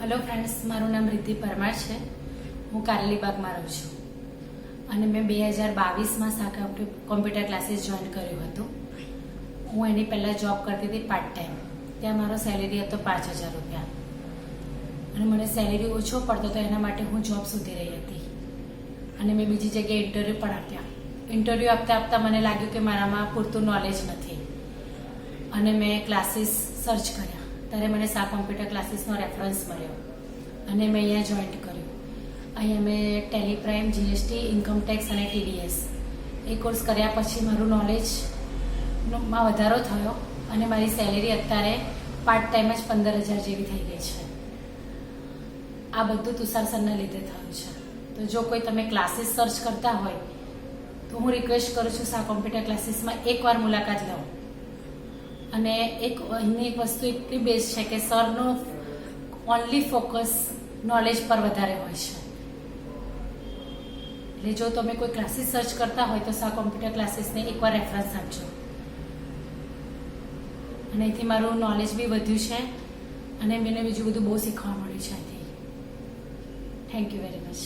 Hello friends, મારું નામ રિદ્ધિ પરમાર છે. હું કારેલીબાગમાં રહું છું અને મેં 2022માં શાખા કોમ્પ્યુટર ક્લાસીસ જોઈન કર્યું હતું. હું એની પહેલાં જોબ કરતી હતી પાર્ટ ટાઈમ. ત્યાં મારો સેલેરી હતો 5,000 રૂપિયા અને મને સેલેરી ઓછો પડતો તો એના માટે હું જોબ શોધી રહી હતી અને મેં બીજી જગ્યાએ ઇન્ટરવ્યૂ પણ આપ્યા. ઇન્ટરવ્યૂ આપતા આપતા મને લાગ્યું કે મારામાં પૂરતું નોલેજ નથી અને મેં ક્લાસીસ સર્ચ કર્યા. ત્યારે મને સા કોમ્પ્યુટર ક્લાસીસનો રેફરન્સ મળ્યો અને મેં અહીંયા જોઈન્ટ કર્યું. અહીંયા મેં Tally prime, GST, income tax અને ટીડીએસ એ કોર્સ કર્યા પછી મારું નોલેજમાં વધારો થયો અને મારી સેલેરી અત્યારે પાર્ટ ટાઈમ જ 15,000 જેવી થઈ ગઈ છે. આ બધું તુષાર સરના લીધે થયું છે. તો જો કોઈ તમે ક્લાસીસ સર્ચ કરતા હોય તો હું રિક્વેસ્ટ કરું છું, સા કોમ્પ્યુટર ક્લાસીસમાં એકવાર મુલાકાત લો. અને અહીંની એક વસ્તુ એટલી બેસ્ટ છે કે સરનો ઓનલી ફોકસ નોલેજ પર વધારે હોય છે. એટલે જો તમે કોઈ ક્લાસીસ સર્ચ કરતા હોય તો સા કોમ્પ્યુટર ક્લાસીસને એકવાર રેફરન્સ આપજો. અને અહીંથી મારું નોલેજ બી વધ્યું છે અને મને બીજું બધું બહુ શીખવા મળ્યું છે અહીંથી. Thank you very much.